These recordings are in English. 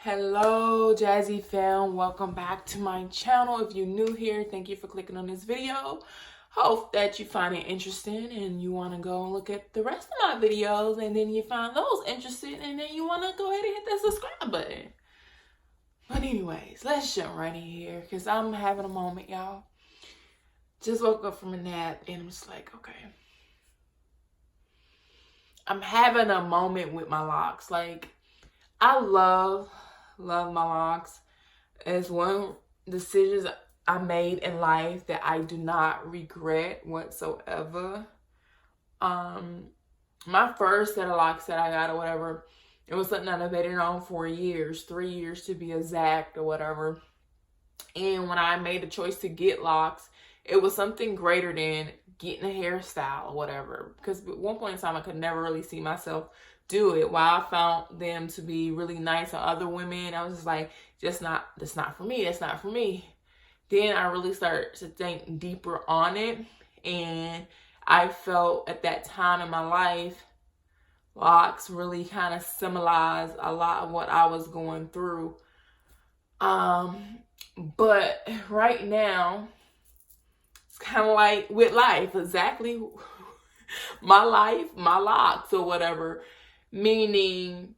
Hello Jazzy fam, welcome back to my channel. If you're new here, thank you for clicking on this video. Hope that you find it interesting and you want to go and look at the rest of my videos, and then you find those interesting and then you want to go ahead and hit that subscribe button. But anyways, let's jump right in here because I'm having a moment, y'all. Just woke up from a nap and I'm just like, okay. I'm having a moment with my locks. Like, I love my locks. It's one decisions I made in life that I do not regret whatsoever. My first set of locks that I got or whatever, it was something that I waited on for years, 3 years to be exact or whatever. And when I made the choice to get locks, it was something greater than getting a hairstyle or whatever. Because at one point in time, I could never really see myself do it. While I found them to be really nice on other women, I was just like, that's not for me. That's not for me. Then I really started to think deeper on it. And I felt at that time in my life, locks really kind of symbolized a lot of what I was going through. But right now, it's kind of like with life, exactly my life, my locks or whatever. Meaning,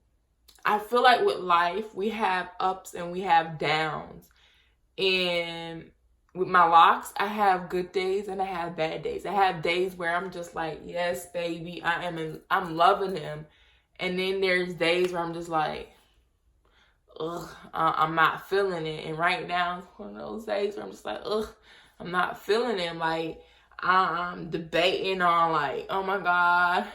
I feel like with life, we have ups and we have downs. And with my locks, I have good days and I have bad days. I have days where I'm just like, yes, baby, I'm loving them. And then there's days where I'm just like, ugh, I'm not feeling it. And right now, it's one of those days where I'm just like, ugh, I'm not feeling it. Like, I'm debating on like, oh my God,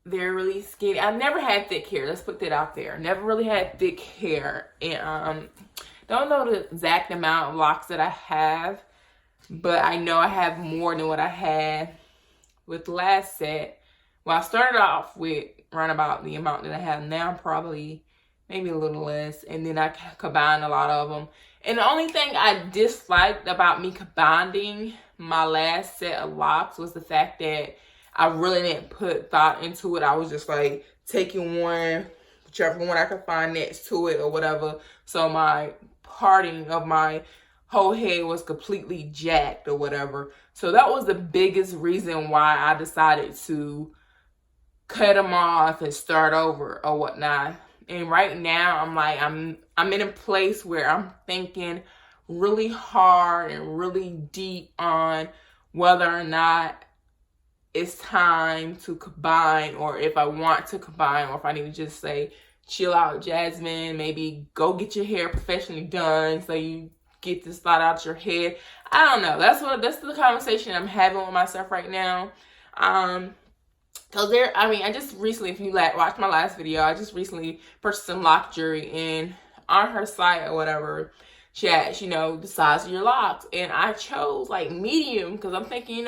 they're really skinny. I've never had thick hair. Let's put that out there. Never really had thick hair. And don't know the exact amount of locks that I have, but I know I have more than what I had with the last set. Well, I started off with around about the amount that I have now, probably maybe a little less. And then I combined a lot of them. And the only thing I disliked about me combining my last set of locks was the fact that I really didn't put thought into it. I was just like taking one, whichever one I could find next to it or whatever. So my parting of my whole head was completely jacked or whatever. So that was the biggest reason why I decided to cut them off and start over or whatnot. And right now I'm in a place where I'm thinking really hard and really deep on whether or not it's time to combine, or if I want to combine, or if I need to just say, chill out, Jasmine, maybe go get your hair professionally done so you get this thought out your head. I don't know. That's the conversation I'm having with myself right now. Cause I just recently, if you watched my last video, I just recently purchased some lock jewelry, and on her site or whatever, she asked, the size of your locks. And I chose like medium because I'm thinking,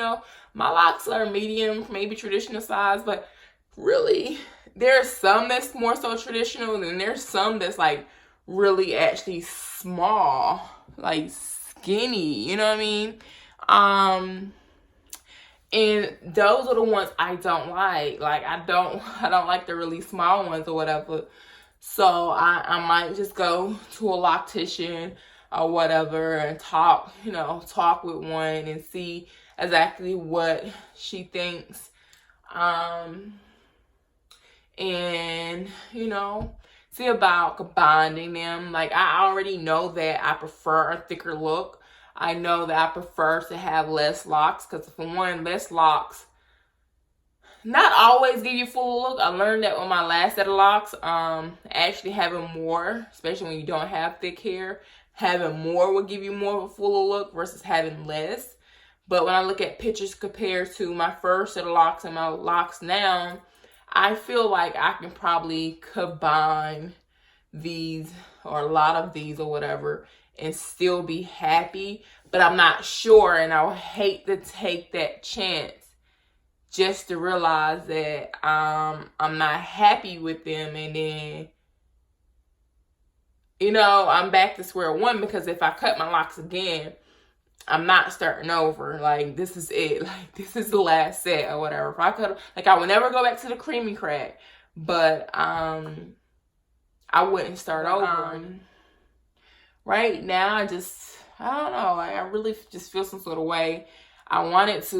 my locks are medium, maybe traditional size, but really there's some that's more so traditional, and there's some that's like really actually small, like skinny, you know what I mean? And those are the ones I don't like. Like I don't like the really small ones or whatever. So I might just go to a loctician or whatever and talk with one and see exactly what she thinks. And see about combining them. Like I already know that I prefer a thicker look. I know that I prefer to have less locks because for one, less locks not always give you full look. I learned that with my last set of locks. Actually having more, especially when you don't have thick hair, having more will give you more of a fuller look versus having less. But when I look at pictures compared to my first set of locks and my locks now, I feel like I can probably combine these or a lot of these or whatever and still be happy. But I'm not sure, and I would hate to take that chance just to realize that I'm not happy with them, and then I'm back to square one, because if I cut my locks again, I'm not starting over. Like, this is it. Like, this is the last set or whatever. If I could, like, I would never go back to the creamy crack. But I I wouldn't start over. Right now, I don't know, like, I really just feel some sort of way. I realized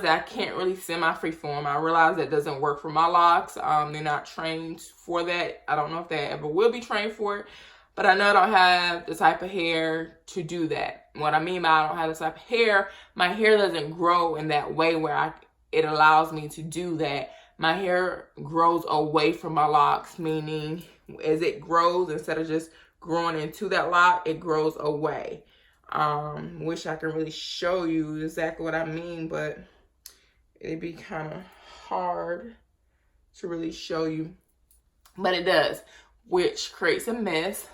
that I can't really semi-freeform. I realize that doesn't work for my locks. They're not trained for that. I don't know if they ever will be trained for it, but I know I don't have the type of hair to do that. What I mean by I don't have the type of hair, my hair doesn't grow in that way where it allows me to do that. My hair grows away from my locks, meaning as it grows, instead of just growing into that lock, it grows away. Wish I could really show you exactly what I mean, but it'd be kind of hard to really show you. But it does, which creates a mess.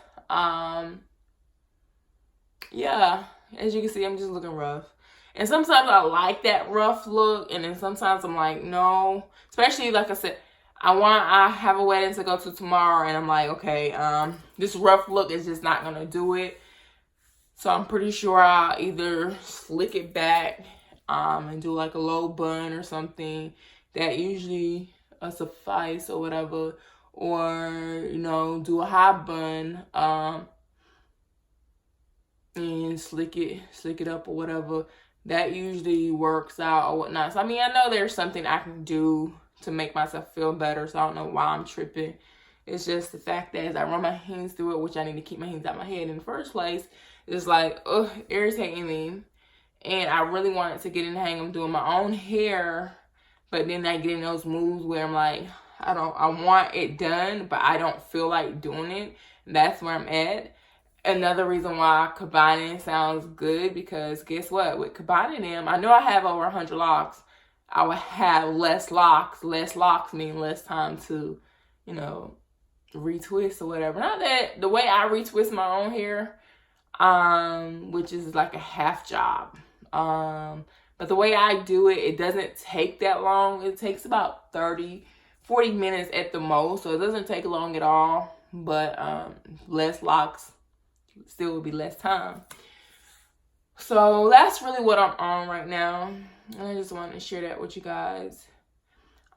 Yeah, as you can see, I'm just looking rough. And sometimes I like that rough look, and then sometimes I'm like, no. Especially, like I said, I have a wedding to go to tomorrow, and I'm like, okay, this rough look is just not gonna do it. So I'm pretty sure I'll either slick it back, and do like a low bun or something that usually suffice or whatever, or, you know, do a high bun, and slick it up or whatever. That usually works out or whatnot. So I mean, I know there's something I can do to make myself feel better, so I don't know why I'm tripping. It's just the fact that as I run my hands through it, which I need to keep my hands out my head in the first place, it's like, irritating me. And I really wanted to get in the hang of doing my own hair, but then I get in those moods where I'm like, I want it done, but I don't feel like doing it. That's where I'm at. Another reason why combining sounds good, because guess what? With combining them, I know I have over 100 locks. I would have less locks. Less locks mean less time to, you know, retwist or whatever. Not that the way I retwist my own hair, which is like a half job. But the way I do it, it doesn't take that long. It takes about 30, 40 minutes at the most. So it doesn't take long at all. But less locks still would be less time. So that's really what I'm on right now. I just wanted to share that with you guys.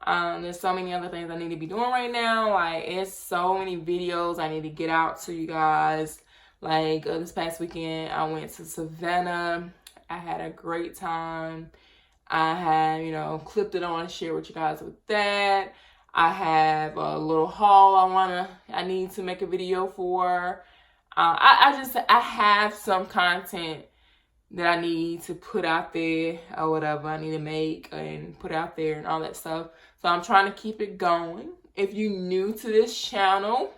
There's so many other things I need to be doing right now. Like, it's so many videos I need to get out to you guys. Like, this past weekend, I went to Savannah. I had a great time. I had, you know, clipped it on and share with you guys with that. I have a little haul I need to make a video for. I have some content that I need to put out there or whatever I need to make and put out there and all that stuff. So I'm trying to keep it going. If you're new to this channel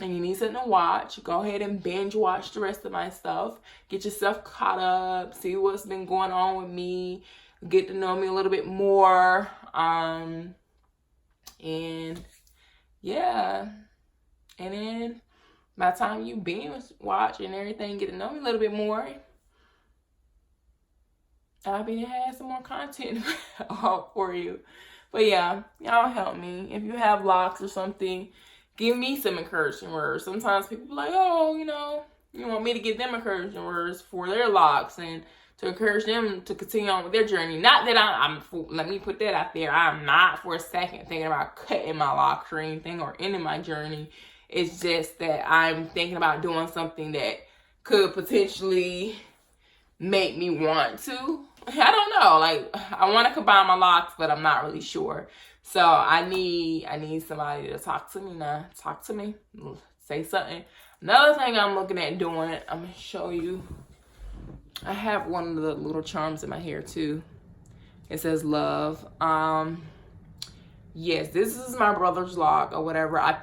and you need something to watch, go ahead and binge watch the rest of my stuff. Get yourself caught up. See what's been going on with me. Get to know me a little bit more. And yeah. And then by the time you binge watch and everything, get to know me a little bit more, I'll be to have some more content for you. But yeah, y'all help me. If you have locks or something, give me some encouraging words. Sometimes people be like, oh, you know, you want me to give them encouraging words for their locks and to encourage them to continue on with their journey. Not that let me put that out there. I'm not for a second thinking about cutting my locks or anything or ending my journey. It's just that I'm thinking about doing something that could potentially make me want to. I don't know. Like, I want to combine my locks, but I'm not really sure. So I need somebody to talk to me now. Talk to me. Say something. Another thing I'm looking at doing, I'm going to show you. I have one of the little charms in my hair too. It says love. Yes, this is my brother's lock or whatever. I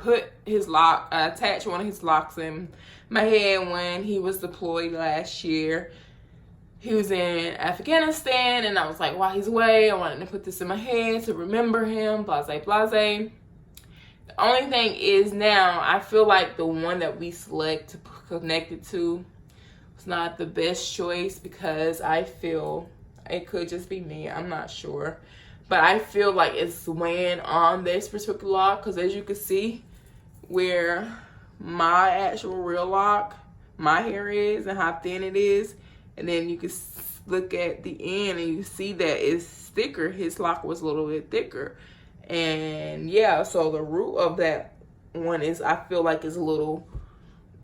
attached one of his locks in my head when he was deployed last year. He was in Afghanistan, and I was like, while he's away, I wanted to put this in my head to remember him, blase, blase. The only thing is now, I feel like the one that we select to connect it to was not the best choice, because I feel, it could just be me, I'm not sure, but I feel like it's weighing on this particular lock, because as you can see, where my actual real lock, my hair is, and how thin it is, and then you can look at the end and you see that it's thicker. His lock was a little bit thicker. And yeah, so the root of that one is, I feel like it's a little,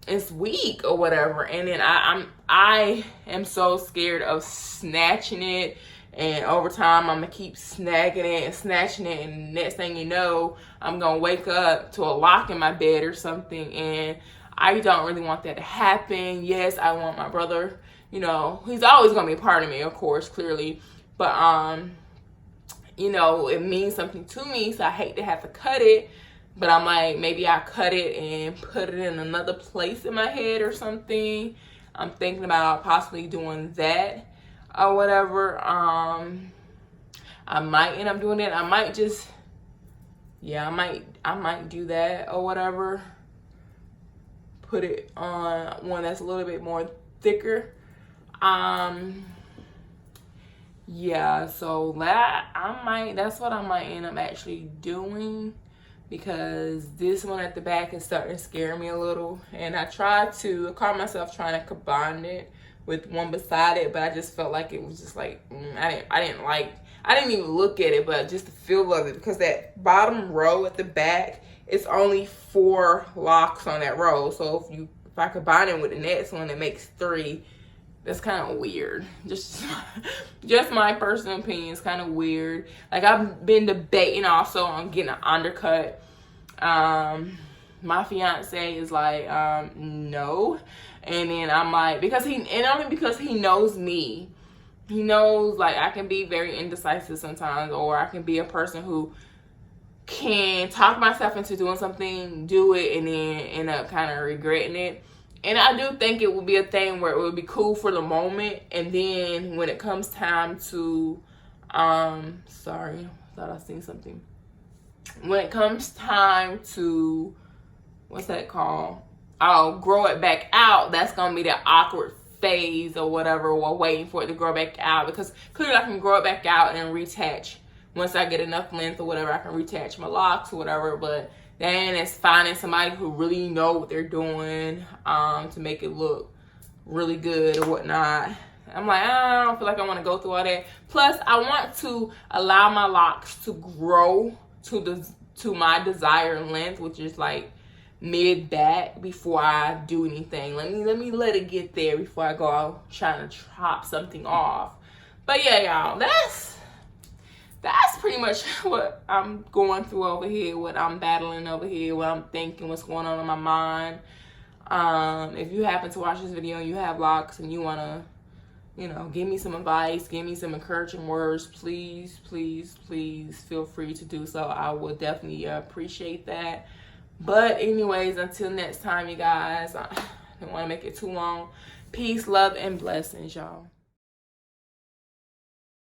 it's weak or whatever. And then I am so scared of snatching it, and over time I'm gonna keep snagging it and snatching it, and next thing you know, I'm gonna wake up to a lock in my bed or something. And I don't really want that to happen. Yes, I want my brother, you know, he's always gonna be a part of me, of course, clearly, but you know, it means something to me, so I hate to have to cut it. But I'm like, maybe I cut it and put it in another place in my head or something. I'm thinking about possibly doing that or whatever. I might end up doing it. I might just, yeah, I might do that or whatever. Put it on one that's a little bit more thicker. Yeah, so that's what I might end up actually doing, because this one at the back is starting to scare me a little. And I caught myself trying to combine it with one beside it, but I just felt like it was just like, I didn't even look at it, but just the feel of it, because that bottom row at the back, it's only 4 locks on that row. So if I combine it with the next one, it makes 3. That's kind of weird. Just my personal opinion. It's kind of weird. Like, I've been debating also on getting an undercut. My fiance is like, no. And then I'm like, only because he knows me. He knows, like, I can be very indecisive sometimes, or I can be a person who can talk myself into doing something, do it, and then end up kind of regretting it. And I do think it would be a thing where it would be cool for the moment, and then when it comes time to, sorry, I thought I seen something. When it comes time to, what's that called? I'll grow it back out. That's gonna be the awkward phase or whatever, while waiting for it to grow back out, because clearly I can grow it back out and retouch once I get enough length or whatever. I can retouch my locks or whatever, but then it's finding somebody who really know what they're doing to make it look really good or whatnot. I'm like, I don't feel like I want to go through all that. Plus, I want to allow my locks to grow to my desired length, which is like mid back, before I do anything. Let me let it get there before I go out trying to chop something off. But yeah, y'all, that's pretty much what I'm going through over here, what I'm battling over here, what I'm thinking, what's going on in my mind. If you happen to watch this video and you have locks and you want to, you know, give me some advice, give me some encouraging words, please, please, please feel free to do so. I will definitely appreciate that. But anyways, until next time, you guys, I don't want to make it too long. Peace, love, and blessings, y'all.